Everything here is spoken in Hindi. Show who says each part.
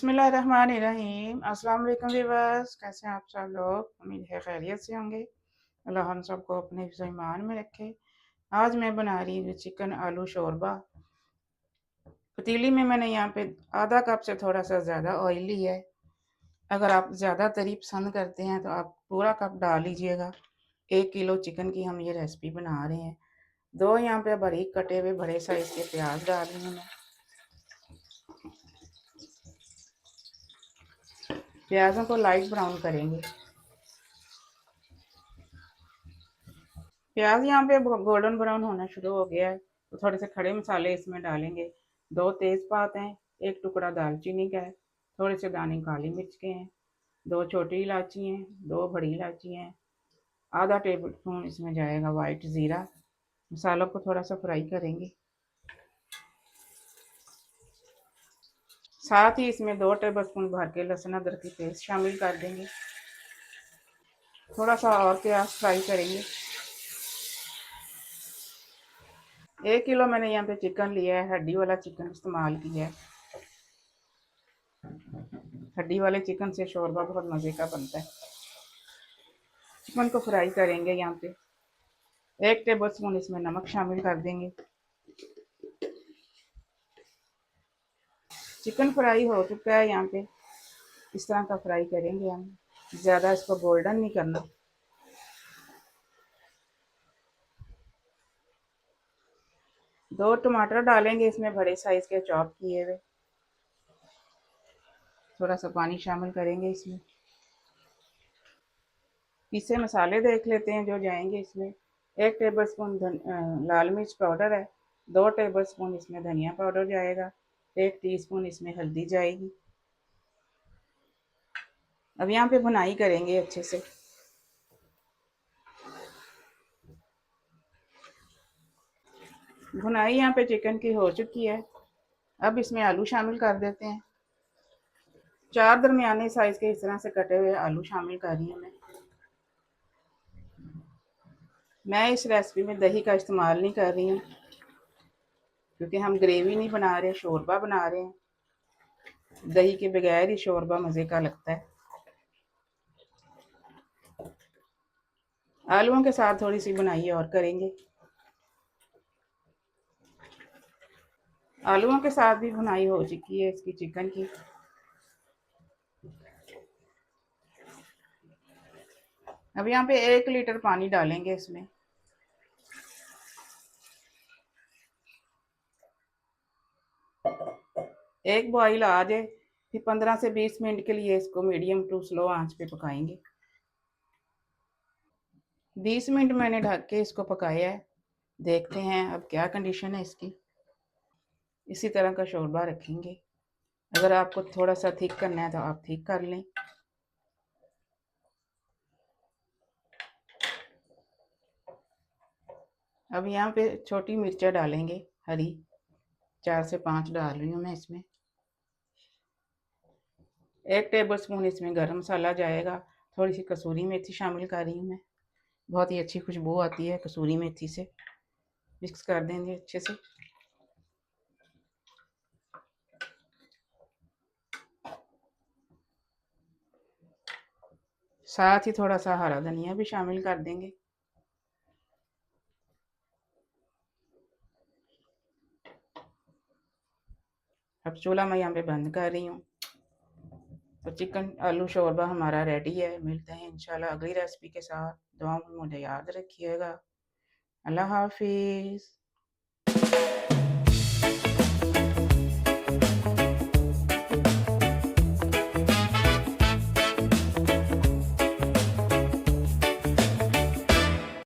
Speaker 1: बिस्मिल्लाहिर्रहमानिर्रहीम। अस्सलाम वालेकुम व्यूअर्स, कैसे हैं आप सब लोग? उम्मीद है खैरियत से होंगे। अल्लाह हम सबको अपने हिफ्ज़ ईमान में रखे। आज मैं बना रही हूँ चिकन आलू शोरबा। पतीली में मैंने यहाँ पे आधा कप से थोड़ा सा ज़्यादा ऑयल लिया है। अगर आप ज़्यादा तरी पसंद करते हैं तो आप पूरा कप डाल लीजिएगा। 1 किलो चिकन की हम ये रेसिपी बना रहे हैं। 2 यहाँ पे बारीक कटे हुए बड़े साइज़ के प्याज डाल रही हूँ मैं। प्याज़ों को लाइट ब्राउन करेंगे। प्याज यहाँ पे गोल्डन ब्राउन होना शुरू हो गया है तो थोड़े से खड़े मसाले इसमें डालेंगे। 2 तेज़पात हैं, 1 टुकड़ा दालचीनी का है, थोड़े से दाने काली मिर्च के हैं, 2 छोटी इलायची हैं, 2 बड़ी इलायची हैं, आधा टेबल स्पून इसमें जाएगा वाइट ज़ीरा। मसालों को थोड़ा सा फ्राई करेंगे। साथ ही इसमें 2 टेबल स्पून भर के लहसुन अदरक की पेस्ट शामिल कर देंगे। थोड़ा सा और प्याज फ्राई करेंगे। 1 किलो मैंने यहाँ पे चिकन लिया है, हड्डी वाला चिकन इस्तेमाल किया है। हड्डी वाले चिकन से शोरबा बहुत मज़े का बनता है। चिकन को फ्राई करेंगे। यहाँ पे 1 टेबल स्पून इसमें नमक शामिल कर देंगे। चिकन फ्राई हो चुका है। यहाँ पे इस तरह का फ्राई करेंगे हम, ज़्यादा इसको गोल्डन नहीं करना। दो टमाटर डालेंगे इसमें, बड़े साइज के चॉप किए हुए। थोड़ा सा पानी शामिल करेंगे इसमें। पीसे मसाले देख लेते हैं जो जाएंगे इसमें। 1 टेबल स्पून लाल मिर्च पाउडर है, 2 टेबल स्पून इसमें धनिया पाउडर जाएगा, 1 टीस्पून इसमें हल्दी जाएगी। अब यहाँ पे भुनाई करेंगे अच्छे से। भुनाई यहाँ पे चिकन की हो चुकी है। अब इसमें आलू शामिल कर देते हैं। 4 दरमियाने साइज के इस तरह से कटे हुए आलू शामिल कर रही हूँ मैं इस रेसिपी में दही का इस्तेमाल नहीं कर रही हूँ क्योंकि हम ग्रेवी नहीं बना रहे, शोरबा बना रहे हैं। दही के बगैर ही शोरबा मज़े का लगता है। आलूओं के साथ थोड़ी सी बुनाई और करेंगे। आलूओं के साथ भी भुनाई हो चुकी है इसकी चिकन की। अब यहाँ पे 1 लीटर पानी डालेंगे इसमें। एक बॉईल आ जाए फिर 15 से 20 मिनट के लिए इसको मीडियम टू स्लो आंच पे पकाएंगे। 20 मिनट मैंने ढक के इसको पकाया है। देखते हैं अब क्या कंडीशन है इसकी। इसी तरह का शोरबा रखेंगे। अगर आपको थोड़ा सा थिक करना है तो आप थिक कर लें। अब यहाँ पे छोटी मिर्चा डालेंगे, हरी 4 से 5 डाल रही हूँ मैं इसमें। 1 टेबल स्पून इसमें गरम मसाला जाएगा। थोड़ी सी कसूरी मेथी शामिल कर रही हूँ मैं, बहुत ही अच्छी खुशबू आती है कसूरी मेथी से। मिक्स कर देंगे अच्छे से। साथ ही थोड़ा सा हरा धनिया भी शामिल कर देंगे। अब चूल्हा मैं यहाँ पे बंद कर रही हूँ। तो चिकन आलू शोरबा हमारा रेडी है। मिलते हैं इंशाल्लाह अगली रेसिपी के साथ। दुआओं में मुझे याद रखिएगा। अल्लाह हाफिज़।